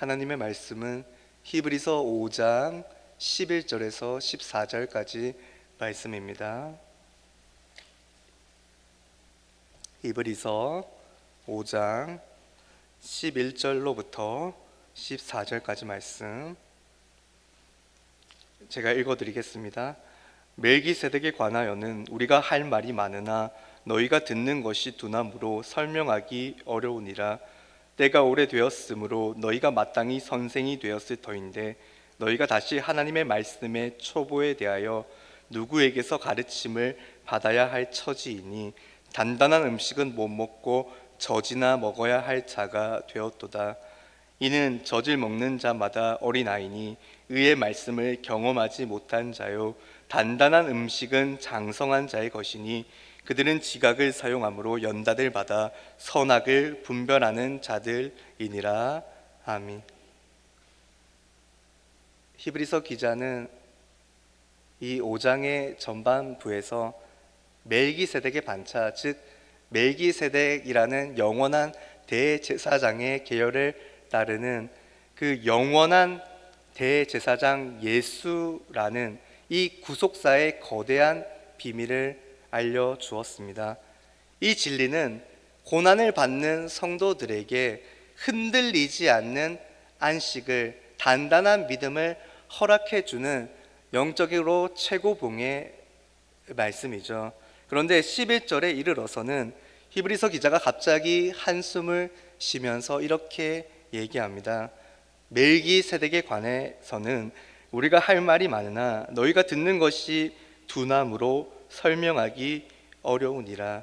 하나님의 말씀은 히브리서 5장 11절에서 14절까지 말씀입니다. 히브리서 5장 11절로부터 14절까지 말씀 제가 읽어드리겠습니다. 멜기세덱에 관하여는 우리가 할 말이 많으나 너희가 듣는 것이 두나무로 설명하기 어려우니라. 때가 오래되었으므로 너희가 마땅히 선생이 되었을 터인데 너희가 다시 하나님의 말씀의 초보에 대하여 누구에게서 가르침을 받아야 할 처지이니 단단한 음식은 못 먹고 젖이나 먹어야 할 자가 되었도다. 이는 젖을 먹는 자마다 어린아이니 의의 말씀을 경험하지 못한 자요 단단한 음식은 장성한 자의 것이니 그들은 지각을 사용함으로 연단을 받아 선악을 분별하는 자들이니라. 아멘. 히브리서 기자는 이 5장의 전반부에서 멜기세덱의 반차, 즉 멜기세덱이라는 영원한 대제사장의 계열을 따르는 그 영원한 대제사장 예수라는 이 구속사의 거대한 비밀을 알려주었습니다. 이 진리는 고난을 받는 성도들에게 흔들리지 않는 안식을, 단단한 믿음을 허락해주는 영적으로 최고봉의 말씀이죠. 그런데 11절에 이르러서는 히브리서 기자가 갑자기 한숨을 쉬면서 이렇게 얘기합니다. 멜기세덱에 관해서는 우리가 할 말이 많으나 너희가 듣는 것이 두나무로 설명하기 어려우니라.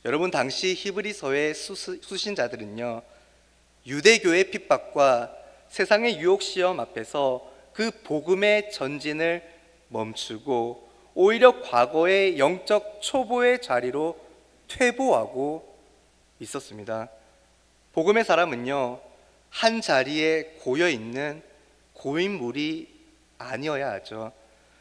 여러분, 당시 히브리서의 수신자들은요, 유대교의 핍박과 세상의 유혹시험 앞에서 그 복음의 전진을 멈추고 오히려 과거의 영적 초보의 자리로 퇴보하고 있었습니다. 복음의 사람은요, 한 자리에 고여있는 고인물이 아니어야 하죠.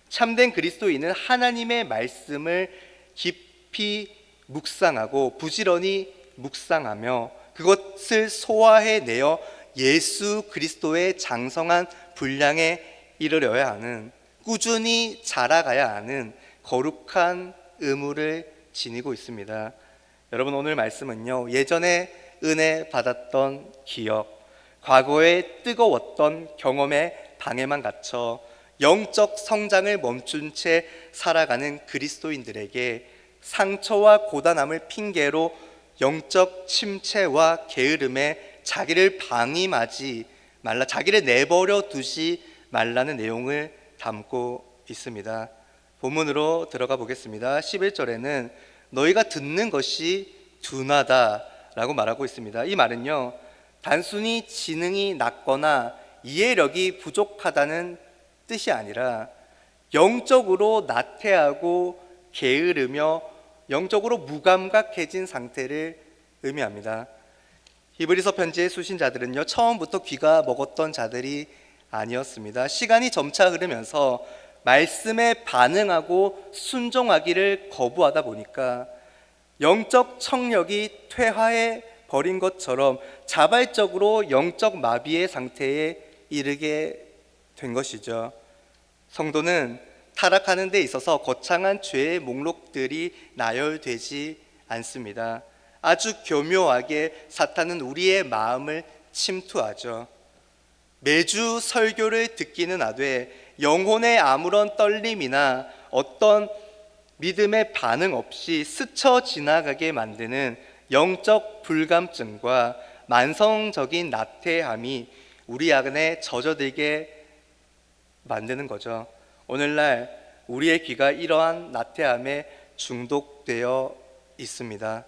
참된 그리스도인은 하나님의 말씀을 깊이 묵상하고 부지런히 묵상하며 그것을 소화해내어 예수 그리스도의 장성한 분량에 이르러야 하는, 꾸준히 자라가야 하는 거룩한 의무를 지니고 있습니다. 여러분, 오늘 말씀은요, 예전에 은혜 받았던 기억, 과거에 뜨거웠던 경험의 방에만 갇혀 영적 성장을 멈춘 채 살아가는 그리스도인들에게 상처와 고단함을 핑계로 영적 침체와 게으름에 자기를 방임하지 말라, 자기를 내버려 두지 말라는 내용을 담고 있습니다. 본문으로 들어가 보겠습니다. 11절에는 너희가 듣는 것이 둔하다 라고 말하고 있습니다. 이 말은요, 단순히 지능이 낮거나 이해력이 부족하다는 뜻이 아니라 영적으로 나태하고 게으르며 영적으로 무감각해진 상태를 의미합니다. 히브리서 편지의 수신자들은요, 처음부터 귀가 먹었던 자들이 아니었습니다. 시간이 점차 흐르면서 말씀에 반응하고 순종하기를 거부하다 보니까 영적 청력이 퇴화해 버린 것처럼 자발적으로 영적 마비의 상태에 이르게 된 것이죠. 성도는 타락하는 데 있어서 거창한 죄의 목록들이 나열되지 않습니다. 아주 교묘하게 사탄은 우리의 마음을 침투하죠. 매주 설교를 듣기는 하되 영혼의 아무런 떨림이나 어떤 믿음의 반응 없이 스쳐 지나가게 만드는 영적 불감증과 만성적인 나태함이 우리 안에 젖어들게 만드는 거죠. 오늘날 우리의 귀가 이러한 나태함에 중독되어 있습니다.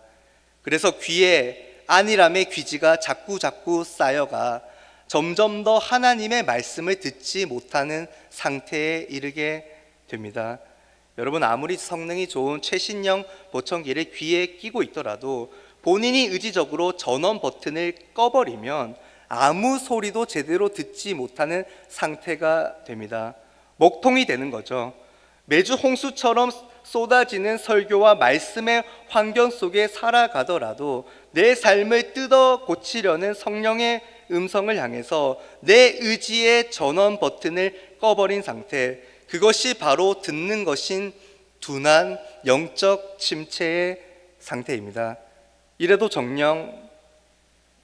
그래서 귀에 안일함의 귀지가 자꾸 쌓여가 점점 더 하나님의 말씀을 듣지 못하는 상태에 이르게 됩니다. 여러분, 아무리 성능이 좋은 최신형 보청기를 귀에 끼고 있더라도 본인이 의지적으로 전원 버튼을 꺼버리면 아무 소리도 제대로 듣지 못하는 상태가 됩니다. 먹통이 되는 거죠. 매주 홍수처럼 쏟아지는 설교와 말씀의 환경 속에 살아가더라도 내 삶을 뜯어 고치려는 성령의 음성을 향해서 내 의지의 전원 버튼을 꺼버린 상태, 그것이 바로 듣는 것인 둔한 영적 침체의 상태입니다. 이래도 정녕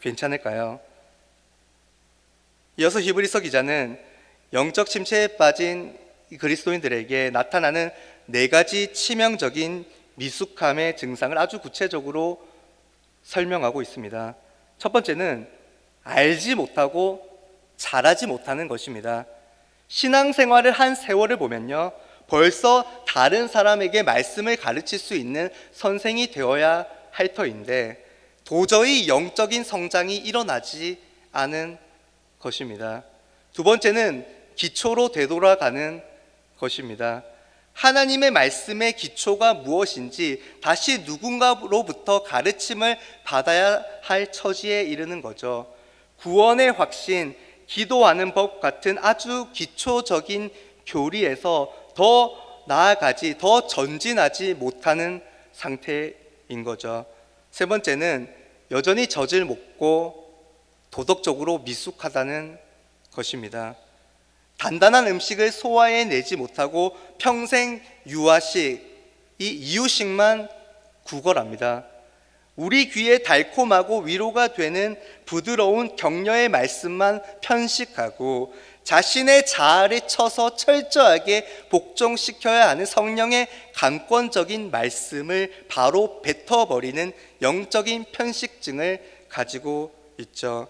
괜찮을까요? 이어서 히브리서 기자는 영적 침체에 빠진 그리스도인들에게 나타나는 4가지 치명적인 미숙함의 증상을 아주 구체적으로 설명하고 있습니다. 첫 번째는 알지 못하고 잘하지 못하는 것입니다. 신앙생활을 한 세월을 보면요, 벌써 다른 사람에게 말씀을 가르칠 수 있는 선생이 되어야 할 터인데 도저히 영적인 성장이 일어나지 않은 것입니다. 두 번째는 기초로 되돌아가는 것입니다. 하나님의 말씀의 기초가 무엇인지 다시 누군가로부터 가르침을 받아야 할 처지에 이르는 거죠. 구원의 확신, 기도하는 법 같은 아주 기초적인 교리에서 더 나아가지, 더 전진하지 못하는 상태인 거죠. 세 번째는 여전히 젖을 먹고 도덕적으로 미숙하다는 것입니다. 단단한 음식을 소화해내지 못하고 평생 유아식, 이 이유식만 구걸합니다. 우리 귀에 달콤하고 위로가 되는 부드러운 격려의 말씀만 편식하고 자신의 자아를 쳐서 철저하게 복종시켜야 하는 성령의 감권적인 말씀을 바로 뱉어버리는 영적인 편식증을 가지고 있죠.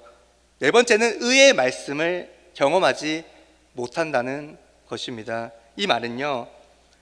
네 번째는 의의 말씀을 경험하지 못한다는 것입니다. 이 말은요,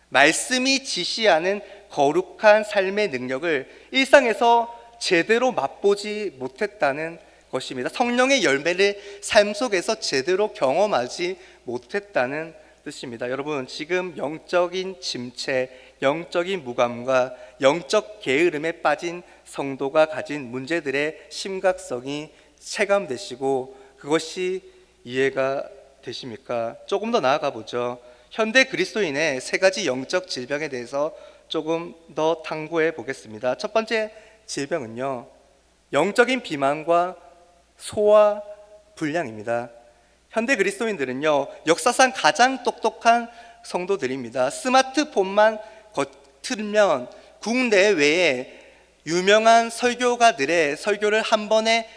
말씀이 지시하는 거룩한 삶의 능력을 일상에서 제대로 맛보지 못했다는 것입니다. 성령의 열매를 삶 속에서 제대로 경험하지 못했다는 뜻입니다. 여러분, 지금 영적인 침체, 영적인 무감과 영적 게으름에 빠진 성도가 가진 문제들의 심각성이 체감되시고 그것이 이해가 되십니까? 조금 더 나아가 보죠. 현대 그리스도인의 3가지 영적 질병에 대해서 조금 더 탐구해 보겠습니다. 첫 번째 질병은요, 영적인 비만과 소화 불량입니다. 현대 그리스도인들은요, 역사상 가장 똑똑한 성도들입니다. 스마트폰만 틀면 국내외에 유명한 설교가들의 설교를 한 번에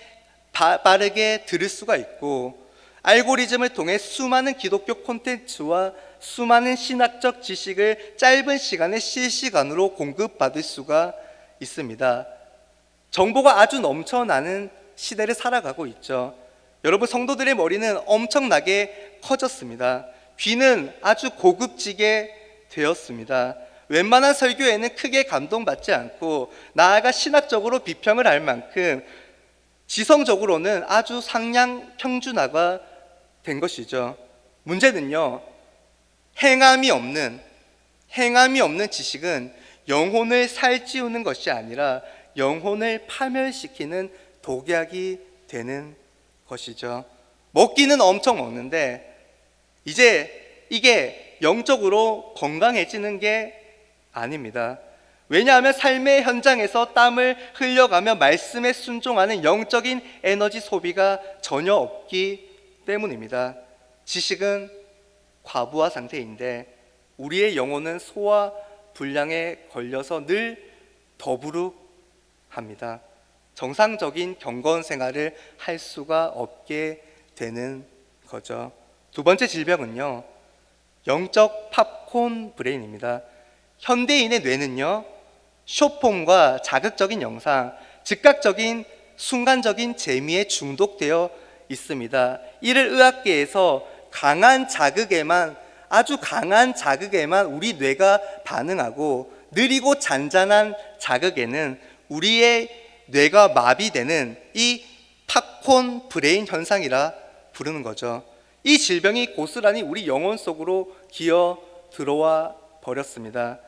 빠르게 들을 수가 있고, 알고리즘을 통해 수많은 기독교 콘텐츠와 수많은 신학적 지식을 짧은 시간에 실시간으로 공급받을 수가 있습니다. 정보가 아주 넘쳐나는 시대를 살아가고 있죠. 여러분, 성도들의 머리는 엄청나게 커졌습니다. 귀는 아주 고급지게 되었습니다. 웬만한 설교에는 크게 감동받지 않고 나아가 신학적으로 비평을 할 만큼 지성적으로는 아주 상향 평준화가 된 것이죠. 문제는요, 행함이 없는 지식은 영혼을 살찌우는 것이 아니라 영혼을 파멸시키는 독약이 되는 것이죠. 먹기는 엄청 먹는데 이제 이게 영적으로 건강해지는 게 아닙니다. 왜냐하면 삶의 현장에서 땀을 흘려가며 말씀에 순종하는 영적인 에너지 소비가 전혀 없기 때문입니다. 지식은 과부하 상태인데 우리의 영혼은 소화 불량에 걸려서 늘 더부룩합니다. 정상적인 경건 생활을 할 수가 없게 되는 거죠. 두 번째 질병은요, 영적 팝콘 브레인입니다. 현대인의 뇌는요, 숏폼과 자극적인 영상, 즉각적인 순간적인 재미에 중독되어 있습니다. 이를 의학계에서 아주 강한 자극에만 우리 뇌가 반응하고 느리고 잔잔한 자극에는 우리의 뇌가 마비되는 이 팝콘 브레인 현상이라 부르는 거죠. 이 질병이 고스란히 우리 영혼 속으로 기어 들어와 버렸습니다.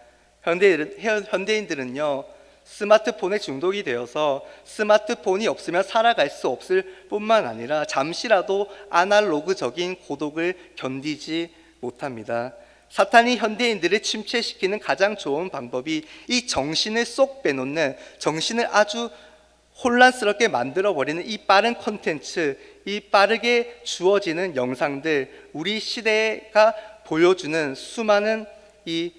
현대인들은요, 스마트폰에 중독이 되어서 스마트폰이 없으면 살아갈 수 없을 뿐만 아니라 잠시라도 아날로그적인 고독을 견디지 못합니다. 사탄이 현대인들을 침체시키는 가장 좋은 방법이 이 정신을 쏙 빼놓는, 정신을 아주 혼란스럽게 만들어버리는 이 빠른 콘텐츠, 이 빠르게 주어지는 영상들, 우리 시대가 보여주는 수많은 이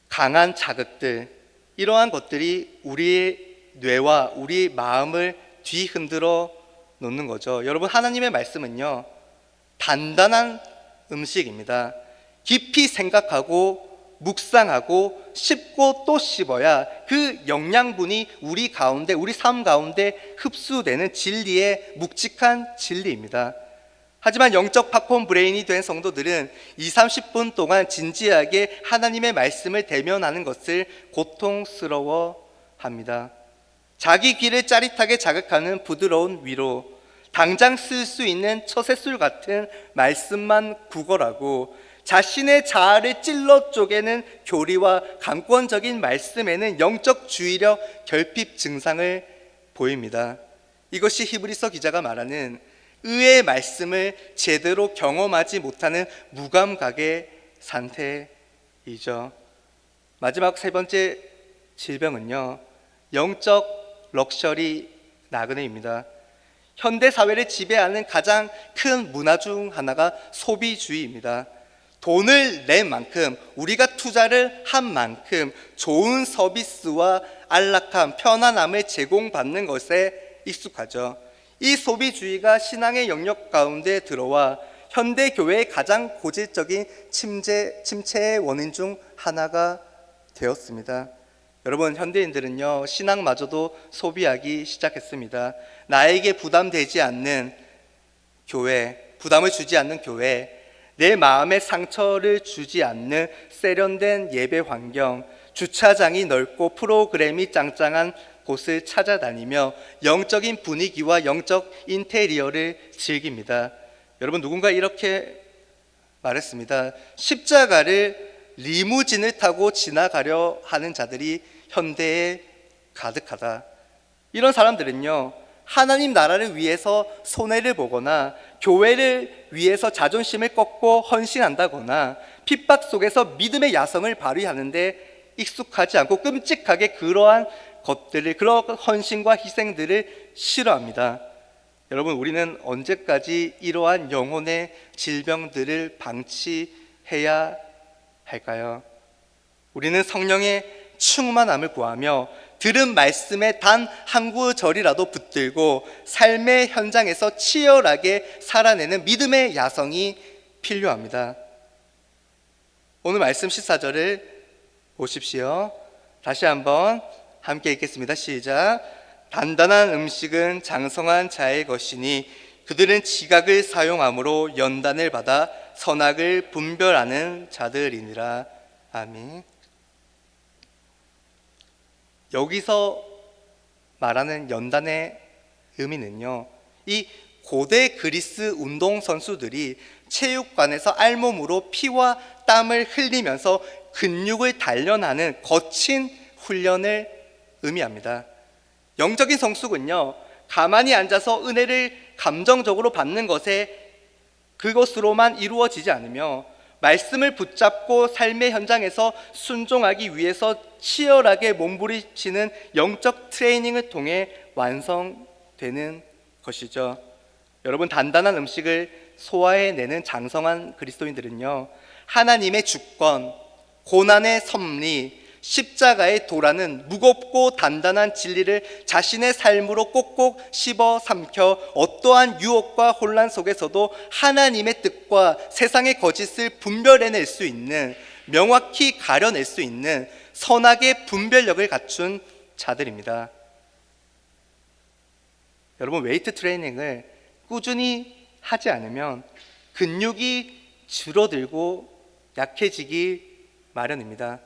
강한 자극들, 이러한 것들이 우리의 뇌와 우리 마음을 뒤흔들어 놓는 거죠. 여러분, 하나님의 말씀은요, 단단한 음식입니다. 깊이 생각하고 묵상하고 씹고 또 씹어야 그 영양분이 우리 가운데, 우리 삶 가운데 흡수되는 진리의 묵직한 진리입니다. 하지만 영적 팝콘 브레인이 된 성도들은 20-30분 동안 진지하게 하나님의 말씀을 대면하는 것을 고통스러워합니다. 자기 귀를 짜릿하게 자극하는 부드러운 위로, 당장 쓸 수 있는 처세술 같은 말씀만 구걸하고 자신의 자아를 찔러 쪼개는 교리와 강권적인 말씀에는 영적 주의력 결핍 증상을 보입니다. 이것이 히브리서 기자가 말하는 의의 말씀을 제대로 경험하지 못하는 무감각의 상태이죠. 마지막 세 번째 질병은요, 영적 럭셔리 나그네입니다. 현대 사회를 지배하는 가장 큰 문화 중 하나가 소비주의입니다. 돈을 낸 만큼, 우리가 투자를 한 만큼 좋은 서비스와 안락함, 편안함을 제공받는 것에 익숙하죠. 이 소비주의가 신앙의 영역 가운데 들어와 현대 교회의 가장 고질적인 침체의 원인 중 하나가 되었습니다. 여러분, 현대인들은요, 신앙마저도 소비하기 시작했습니다. 나에게 부담되지 않는 교회, 부담을 주지 않는 교회, 내 마음에 상처를 주지 않는 세련된 예배 환경, 주차장이 넓고 프로그램이 짱짱한 곳을 찾아다니며 영적인 분위기와 영적 인테리어를 즐깁니다. 여러분, 누군가 이렇게 말했습니다. 십자가를 리무진을 타고 지나가려 하는 자들이 현대에 가득하다. 이런 사람들은요, 하나님 나라를 위해서 손해를 보거나 교회를 위해서 자존심을 꺾고 헌신한다거나 핍박 속에서 믿음의 야성을 발휘하는데 익숙하지 않고 끔찍하게 그러한 것들을, 그런 헌신과 희생들을 싫어합니다. 여러분, 우리는 언제까지 이러한 영혼의 질병들을 방치해야 할까요? 우리는 성령의 충만함을 구하며 들은 말씀에 단 한 구절이라도 붙들고 삶의 현장에서 치열하게 살아내는 믿음의 야성이 필요합니다. 오늘 말씀 14절을 보십시오. 다시 한번 함께 읽겠습니다. 시작. 단단한 음식은 장성한 자의 것이니 그들은 지각을 사용함으로 연단을 받아 선악을 분별하는 자들이니라. 아멘. 여기서 말하는 연단의 의미는요, 이 고대 그리스 운동선수들이 체육관에서 알몸으로 피와 땀을 흘리면서 근육을 단련하는 거친 훈련을 의미합니다. 영적인 성숙은요, 가만히 앉아서 은혜를 감정적으로 받는 것에 그것으로만 이루어지지 않으며 말씀을 붙잡고 삶의 현장에서 순종하기 위해서 치열하게 몸부림치는 영적 트레이닝을 통해 완성되는 것이죠. 여러분, 단단한 음식을 소화해내는 장성한 그리스도인들은요, 하나님의 주권, 고난의 섭리, 십자가의 도라는 무겁고 단단한 진리를 자신의 삶으로 꼭꼭 씹어 삼켜 어떠한 유혹과 혼란 속에서도 하나님의 뜻과 세상의 거짓을 분별해낼 수 있는, 명확히 가려낼 수 있는 선악의 분별력을 갖춘 자들입니다. 여러분, 웨이트 트레이닝을 꾸준히 하지 않으면 근육이 줄어들고 약해지기 마련입니다.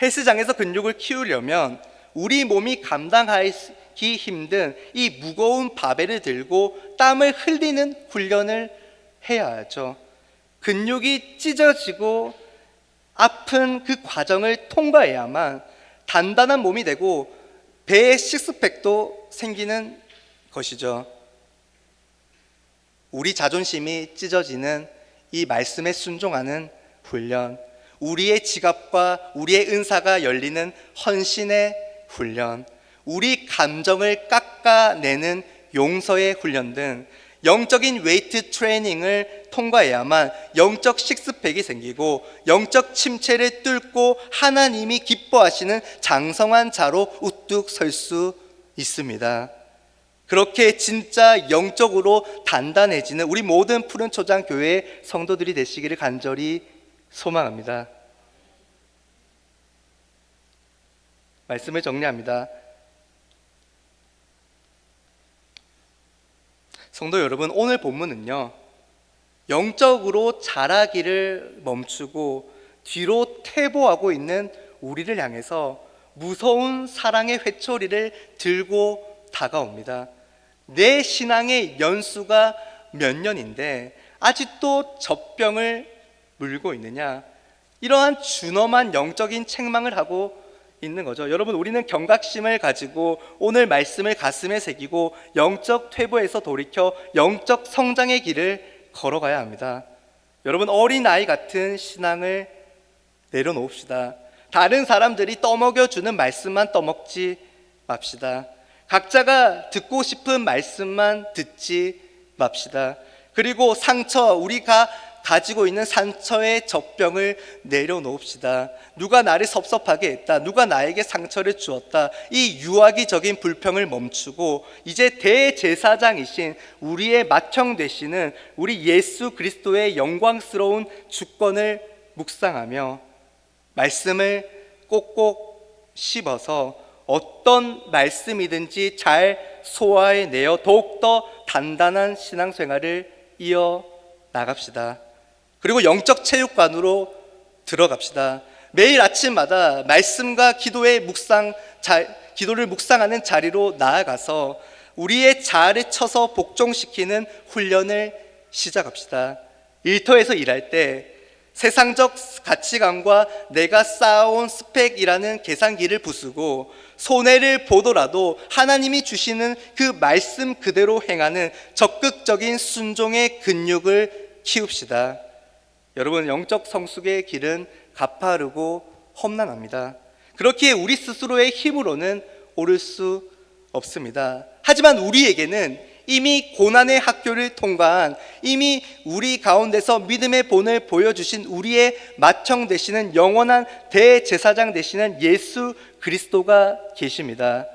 헬스장에서 근육을 키우려면 우리 몸이 감당하기 힘든 이 무거운 바벨을 들고 땀을 흘리는 훈련을 해야 하죠. 근육이 찢어지고 아픈 그 과정을 통과해야만 단단한 몸이 되고 배에 식스팩도 생기는 것이죠. 우리 자존심이 찢어지는 이 말씀에 순종하는 훈련, 우리의 지갑과 우리의 은사가 열리는 헌신의 훈련, 우리 감정을 깎아내는 용서의 훈련 등 영적인 웨이트 트레이닝을 통과해야만 영적 식스팩이 생기고 영적 침체를 뚫고 하나님이 기뻐하시는 장성한 자로 우뚝 설 수 있습니다. 그렇게 진짜 영적으로 단단해지는 우리 모든 푸른 초장 교회 성도들이 되시기를 간절히 소망합니다. 말씀을 정리합니다. 성도 여러분, 오늘 본문은요, 영적으로 자라기를 멈추고 뒤로 퇴보하고 있는 우리를 향해서 무서운 사랑의 회초리를 들고 다가옵니다. 내 신앙의 연수가 몇 년인데 아직도 젖병을 물고 있느냐, 이러한 준엄한 영적인 책망을 하고 있는 거죠. 여러분, 우리는 경각심을 가지고 오늘 말씀을 가슴에 새기고 영적 퇴보에서 돌이켜 영적 성장의 길을 걸어가야 합니다. 여러분, 어린아이 같은 신앙을 내려놓읍시다. 다른 사람들이 떠먹여주는 말씀만 떠먹지 맙시다. 각자가 듣고 싶은 말씀만 듣지 맙시다. 그리고 우리가 가지고 있는 상처의 젖병을 내려놓읍시다. 누가 나를 섭섭하게 했다, 누가 나에게 상처를 주었다, 이 유아기적인 불평을 멈추고 이제 대제사장이신 우리의 맏형 되시는 우리 예수 그리스도의 영광스러운 주권을 묵상하며 말씀을 꼭꼭 씹어서 어떤 말씀이든지 잘 소화해내어 더욱더 단단한 신앙생활을 이어 나갑시다. 그리고 영적 체육관으로 들어갑시다. 매일 아침마다 말씀과 기도를 묵상하는 자리로 나아가서 우리의 자아를 쳐서 복종시키는 훈련을 시작합시다. 일터에서 일할 때 세상적 가치관과 내가 쌓아온 스펙이라는 계산기를 부수고 손해를 보더라도 하나님이 주시는 그 말씀 그대로 행하는 적극적인 순종의 근육을 키웁시다. 여러분, 영적 성숙의 길은 가파르고 험난합니다. 그렇기에 우리 스스로의 힘으로는 오를 수 없습니다. 하지만 우리에게는 이미 고난의 학교를 통과한, 이미 우리 가운데서 믿음의 본을 보여주신 우리의 맏형 되시는 영원한 대제사장 되시는 예수 그리스도가 계십니다.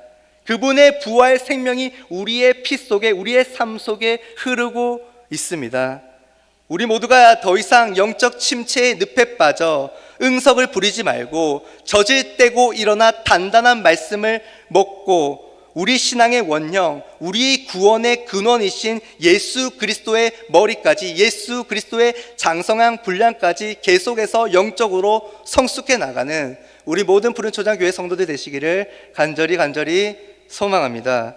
그분의 부활 생명이 우리의 피 속에, 우리의 삶 속에 흐르고 있습니다. 우리 모두가 더 이상 영적 침체의 늪에 빠져 응석을 부리지 말고 젖을 떼고 일어나 단단한 말씀을 먹고 우리 신앙의 원형, 우리 구원의 근원이신 예수 그리스도의 머리까지, 예수 그리스도의 장성한 분량까지 계속해서 영적으로 성숙해 나가는 우리 모든 푸른 초장 교회 성도들 되시기를 간절히 소망합니다.